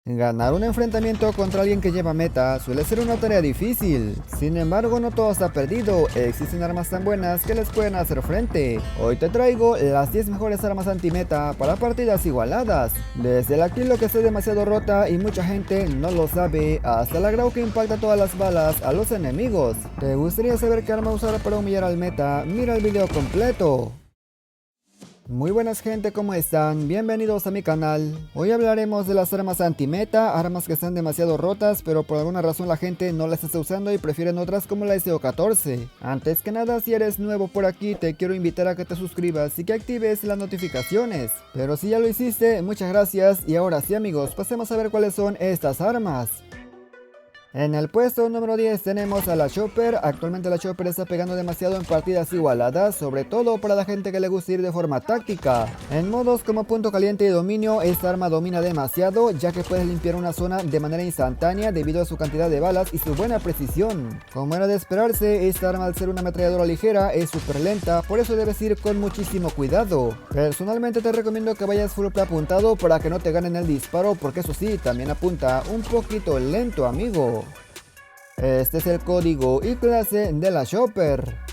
Ganar un enfrentamiento contra alguien que lleva meta suele ser una tarea difícil, sin embargo no todo está perdido, existen armas tan buenas que les pueden hacer frente. Hoy te traigo las 10 mejores armas anti-meta para partidas igualadas, desde la Kilo que está demasiado rota y mucha gente no lo sabe, hasta la Grau que impacta todas las balas a los enemigos. ¿Te gustaría saber qué arma usar para humillar al meta? Mira el video completo. Muy buenas gente, ¿cómo están? Bienvenidos a mi canal. Hoy hablaremos de las armas anti-meta, armas que están demasiado rotas pero por alguna razón la gente no las está usando y prefieren otras como la SO14. Antes que nada, si eres nuevo por aquí te quiero invitar a que te suscribas y que actives las notificaciones. Pero si ya lo hiciste, muchas gracias y ahora sí amigos, pasemos a ver cuáles son estas armas. En el puesto número 10 tenemos a la Chopper. Actualmente la Chopper está pegando demasiado en partidas igualadas, sobre todo para la gente que le gusta ir de forma táctica. En modos como punto caliente y dominio, esta arma domina demasiado, ya que puedes limpiar una zona de manera instantánea debido a su cantidad de balas y su buena precisión. Como era de esperarse, esta arma al ser una ametralladora ligera es súper lenta, por eso debes ir con muchísimo cuidado. Personalmente te recomiendo que vayas full apuntado para que no te ganen el disparo, porque eso sí, también apunta un poquito lento amigo. Este es el código y clase de la Chopper.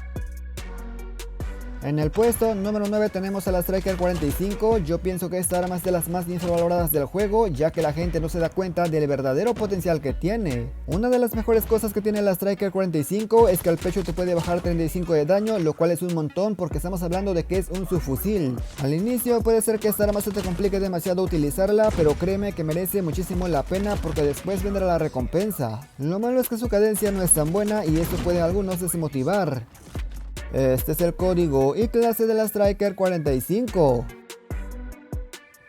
En el puesto número 9 tenemos a la Striker 45, yo pienso que esta arma es de las más infravaloradas del juego, ya que la gente no se da cuenta del verdadero potencial que tiene. Una de las mejores cosas que tiene la Striker 45 es que al pecho te puede bajar 35 de daño, lo cual es un montón porque estamos hablando de que es un subfusil. Al inicio puede ser que esta arma se te complique demasiado utilizarla, pero créeme que merece muchísimo la pena porque después vendrá la recompensa. Lo malo es que su cadencia no es tan buena y eso puede a algunos desmotivar. Este es el código y clase de la Striker 45.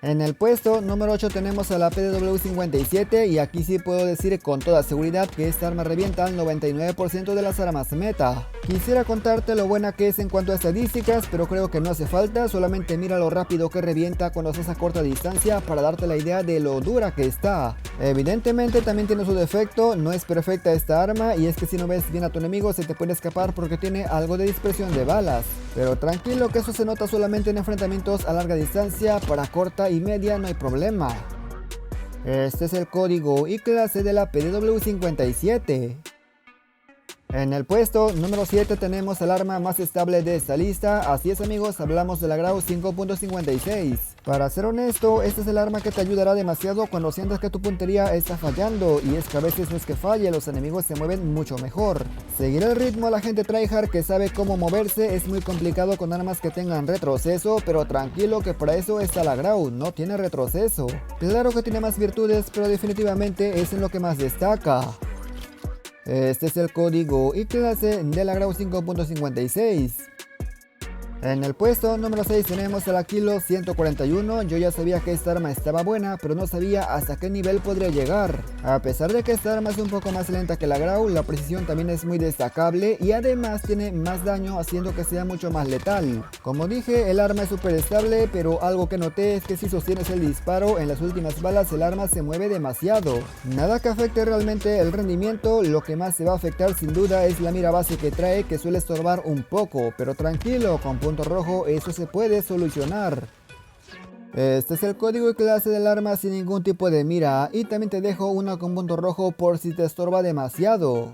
En el puesto número 8 tenemos a la PDW57 y aquí sí puedo decir con toda seguridad que esta arma revienta al 99% de las armas meta. Quisiera contarte lo buena que es en cuanto a estadísticas, pero creo que no hace falta, solamente mira lo rápido que revienta cuando estás a corta distancia para darte la idea de lo dura que está. Evidentemente también tiene su defecto, no es perfecta esta arma y es que si no ves bien a tu enemigo se te puede escapar porque tiene algo de dispersión de balas. Pero tranquilo que eso se nota solamente en enfrentamientos a larga distancia, para corta y media no hay problema. Este es el código y clase de la PDW57. En el puesto número 7 tenemos el arma más estable de esta lista, así es amigos, hablamos de la Grau 5.56. Para ser honesto, este es el arma que te ayudará demasiado cuando sientas que tu puntería está fallando, y es que a veces no es que falle, los enemigos se mueven mucho mejor. Seguir el ritmo a la gente tryhard que sabe cómo moverse es muy complicado con armas que tengan retroceso, pero tranquilo que para eso está la Grau, no tiene retroceso. Claro que tiene más virtudes, pero definitivamente es en lo que más destaca. Este es el código y clase de la Grau 5.56. En el puesto número 6 tenemos a la Kilo 141, yo ya sabía que esta arma estaba buena, pero no sabía hasta qué nivel podría llegar. A pesar de que esta arma es un poco más lenta que la Grau, la precisión también es muy destacable y además tiene más daño haciendo que sea mucho más letal. Como dije, el arma es súper estable, pero algo que noté es que si sostienes el disparo en las últimas balas el arma se mueve demasiado. Nada que afecte realmente el rendimiento, lo que más se va a afectar sin duda es la mira base que trae, que suele estorbar un poco, pero tranquilo, con punto rojo eso se puede solucionar. Este es el código y clase del arma sin ningún tipo de mira, y también te dejo una con punto rojo por si te estorba demasiado.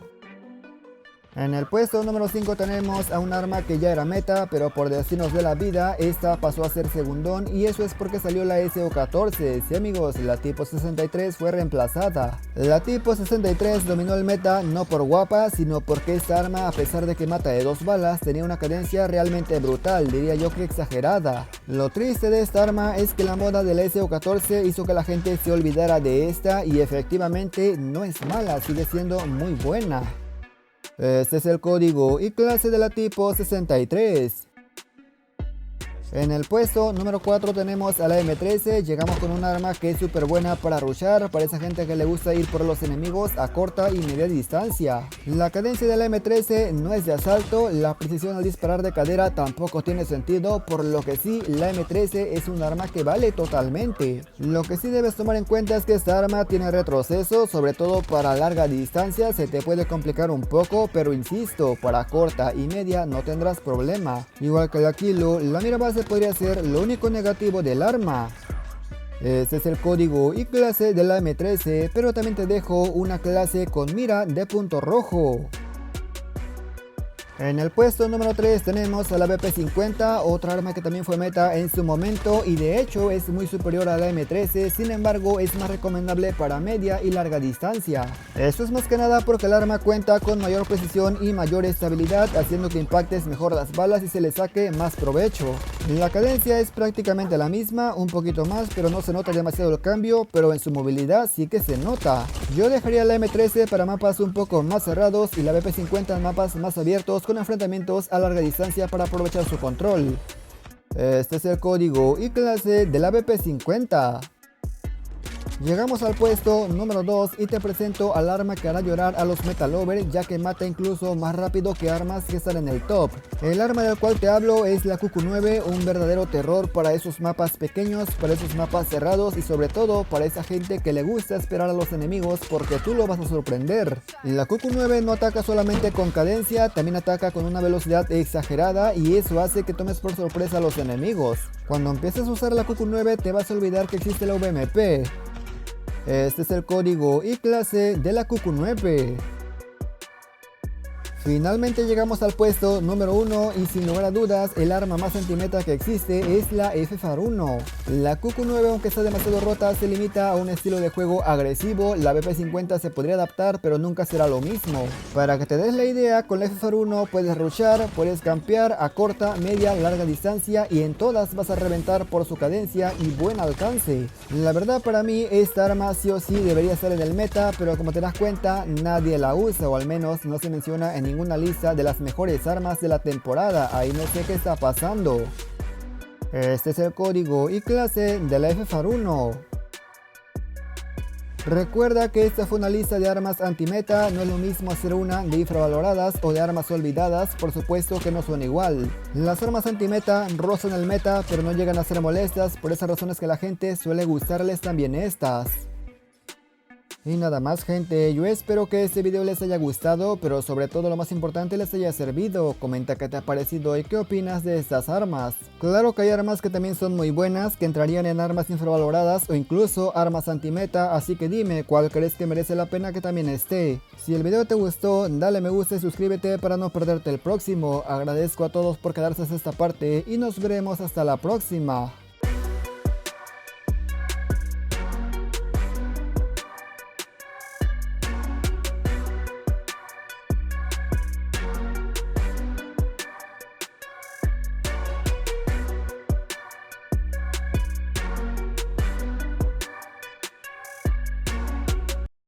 En el puesto número 5 tenemos a un arma que ya era meta, pero por destinos de la vida, esta pasó a ser segundón y eso es porque salió la SO14. Sí amigos, la tipo 63 fue reemplazada. La tipo 63 dominó el meta no por guapa, sino porque esta arma, a pesar de que mata de 2 balas, tenía una cadencia realmente brutal, diría yo que exagerada. Lo triste de esta arma es que la moda de la SO14 hizo que la gente se olvidara de esta y efectivamente no es mala, sigue siendo muy buena. Este es el código y clase de la tipo 63. En el puesto número 4 tenemos a la M13, llegamos con un arma que es súper buena para rushar, para esa gente que le gusta ir por los enemigos a corta y media distancia. La cadencia de la M13 no es de asalto, la precisión al disparar de cadera tampoco tiene sentido, por lo que sí, la M13 es un arma que vale totalmente. Lo que sí debes tomar en cuenta es que esta arma tiene retroceso, sobre todo para larga distancia se te puede complicar un poco, pero insisto, para corta y media no tendrás problema. Igual que la Kilo, la mira base podría ser lo único negativo del arma. Este es el código y clase de la M13, pero también te dejo una clase con mira de punto rojo. En el puesto número 3 tenemos a la BP50, otra arma que también fue meta en su momento y de hecho es muy superior a la M13, sin embargo es más recomendable para media y larga distancia. Eso es más que nada porque el arma cuenta con mayor precisión y mayor estabilidad, haciendo que impactes mejor las balas y se le saque más provecho. La cadencia es prácticamente la misma, un poquito más, pero no se nota demasiado el cambio, pero en su movilidad sí que se nota. Yo dejaría la M13 para mapas un poco más cerrados y la BP50 en mapas más abiertos con enfrentamientos a larga distancia para aprovechar su control. Este es el código y clase de la BP50. Llegamos al puesto número 2 y te presento al arma que hará llorar a los metalovers, ya que mata incluso más rápido que armas que están en el top. El arma del cual te hablo es la QQ9, un verdadero terror para esos mapas pequeños, para esos mapas cerrados y sobre todo para esa gente que le gusta esperar a los enemigos porque tú lo vas a sorprender. La QQ9 no ataca solamente con cadencia, también ataca con una velocidad exagerada y eso hace que tomes por sorpresa a los enemigos. Cuando empieces a usar la QQ9 te vas a olvidar que existe la VMP. Este es el código y clase de la QQ9. Finalmente llegamos al puesto número 1 y sin lugar a dudas el arma más antimeta que existe es la FFAR1. La QQ9 aunque está demasiado rota se limita a un estilo de juego agresivo, la BP50 se podría adaptar pero nunca será lo mismo. Para que te des la idea, con la FFAR1 puedes rushar, puedes campear a corta, media, larga distancia y en todas vas a reventar por su cadencia y buen alcance. La verdad para mí esta arma sí o sí debería estar en el meta, pero como te das cuenta nadie la usa o al menos no se menciona en ninguna lista de las mejores armas de la temporada, ahí no sé qué está pasando. Este es el código y clase de la FFAR1. Recuerda que esta fue una lista de armas anti-meta, no es lo mismo hacer una de infravaloradas o de armas olvidadas, por supuesto que no son igual. Las armas anti-meta rozan el meta pero no llegan a ser molestas, por esas razones que a la gente suele gustarles también estas. Y nada más gente, yo espero que este video les haya gustado, pero sobre todo lo más importante les haya servido. Comenta qué te ha parecido y qué opinas de estas armas. Claro que hay armas que también son muy buenas, que entrarían en armas infravaloradas o incluso armas anti-meta, así que dime cuál crees que merece la pena que también esté. Si el video te gustó, dale me gusta y suscríbete para no perderte el próximo. Agradezco a todos por quedarse hasta esta parte y nos veremos hasta la próxima.